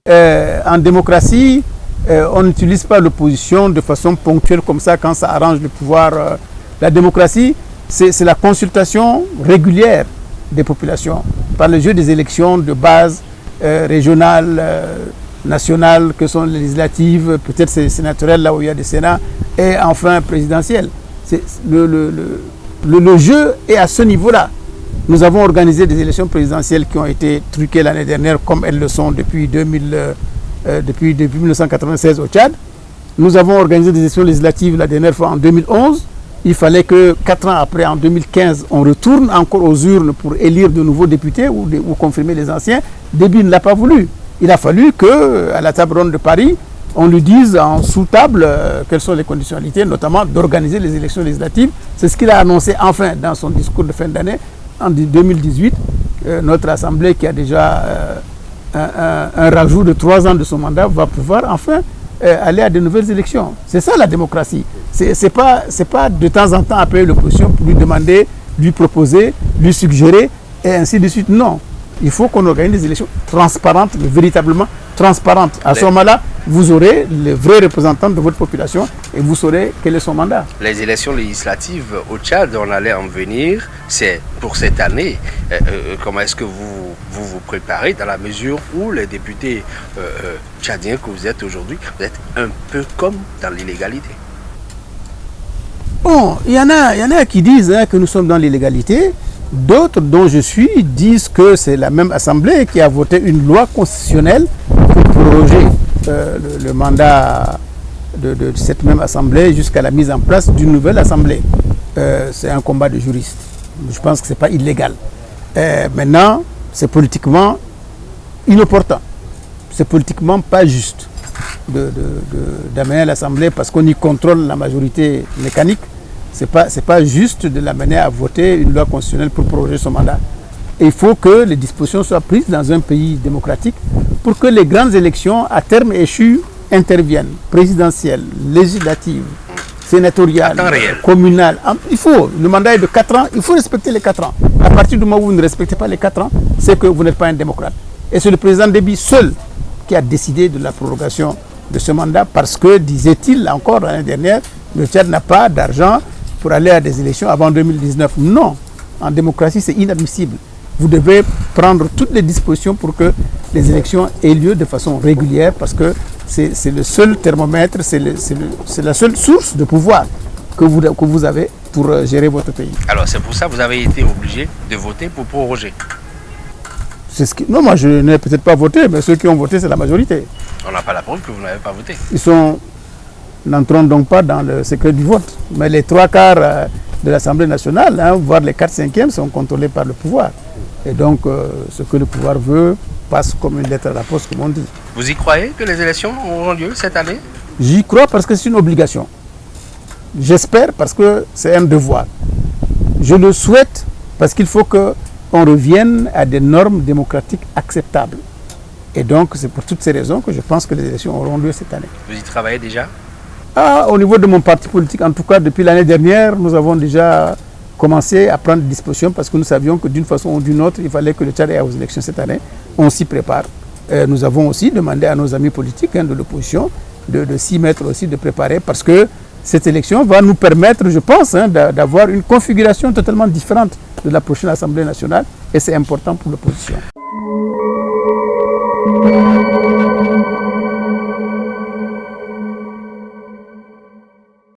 en démocratie, on n'utilise pas l'opposition de façon ponctuelle comme ça quand ça arrange le pouvoir. La démocratie, c'est la consultation régulière des populations par le jeu des élections de base régionales, nationales, que sont les législatives, peut-être c'est sénatorial là où il y a des sénats, et enfin présidentielles. Le jeu est à ce niveau-là. Nous avons organisé des élections présidentielles qui ont été truquées l'année dernière, comme elles le sont depuis 1996 au Tchad. Nous avons organisé des élections législatives la dernière fois en 2011. Il fallait que 4 ans après, en 2015, on retourne encore aux urnes pour élire de nouveaux députés ou confirmer les anciens. Déby ne l'a pas voulu. Il a fallu qu'à la table ronde de Paris, on lui dise en sous-table quelles sont les conditionnalités, notamment d'organiser les élections législatives. C'est ce qu'il a annoncé enfin dans son discours de fin d'année, en 2018. Notre Assemblée, qui a déjà un rajout de 3 ans de son mandat, va pouvoir enfin aller à de nouvelles élections. C'est ça la démocratie. C'est pas de temps en temps appeler l'opposition pour lui demander, lui proposer, lui suggérer, et ainsi de suite. Non. Il faut qu'on organise des élections transparentes, mais véritablement transparentes. À ce moment-là, vous aurez les vrais représentants de votre population et vous saurez quel est son mandat. Les élections législatives au Tchad, on allait en venir, c'est pour cette année. Comment est-ce que vous préparez dans la mesure où les députés tchadiens que vous êtes aujourd'hui, vous êtes un peu comme dans l'illégalité? Bon, il y en a qui disent que nous sommes dans l'illégalité. D'autres, dont je suis, disent que c'est la même Assemblée qui a voté une loi constitutionnelle pour proroger le mandat de cette même Assemblée jusqu'à la mise en place d'une nouvelle Assemblée. C'est un combat de juristes. Je pense que ce n'est pas illégal. Maintenant, c'est politiquement inopportun. C'est politiquement pas juste d'amener à l'Assemblée parce qu'on y contrôle la majorité mécanique. C'est pas juste de l'amener à voter une loi constitutionnelle pour proroger son mandat. Et il faut que les dispositions soient prises dans un pays démocratique pour que les grandes élections à terme échu interviennent. Présidentielles, législatives, sénatoriales, communales. Le mandat est de 4 ans, il faut respecter les 4 ans. À partir du moment où vous ne respectez pas les 4 ans, c'est que vous n'êtes pas un démocrate. Et c'est le président Déby seul qui a décidé de la prorogation de ce mandat parce que, disait-il encore l'année dernière, le Tchad n'a pas d'argent pour aller à des élections avant 2019. Non, en démocratie, c'est inadmissible. Vous devez prendre toutes les dispositions pour que les élections aient lieu de façon régulière parce que c'est le seul thermomètre, c'est la seule source de pouvoir que vous avez pour gérer votre pays. Alors c'est pour ça que vous avez été obligé de voter pour proroger. Non, moi je n'ai peut-être pas voté, mais ceux qui ont voté, c'est la majorité. On n'a pas la preuve que vous n'avez pas voté. N'entrons donc pas dans le secret du vote. Mais les 3/4 de l'Assemblée nationale, voire les 4/5 sont contrôlés par le pouvoir. Et donc, ce que le pouvoir veut passe comme une lettre à la poste, comme on dit. Vous y croyez que les élections auront lieu cette année? J'y crois parce que c'est une obligation. J'espère parce que c'est un devoir. Je le souhaite parce qu'il faut qu'on revienne à des normes démocratiques acceptables. Et donc, c'est pour toutes ces raisons que je pense que les élections auront lieu cette année. Vous y travaillez déjà? Au niveau de mon parti politique, en tout cas depuis l'année dernière, nous avons déjà commencé à prendre des dispositions parce que nous savions que d'une façon ou d'une autre, il fallait que le Tchad aille aux élections cette année. On s'y prépare. Nous avons aussi demandé à nos amis politiques de l'opposition de s'y mettre aussi, de préparer parce que cette élection va nous permettre, je pense, d'avoir une configuration totalement différente de la prochaine Assemblée nationale et c'est important pour l'opposition.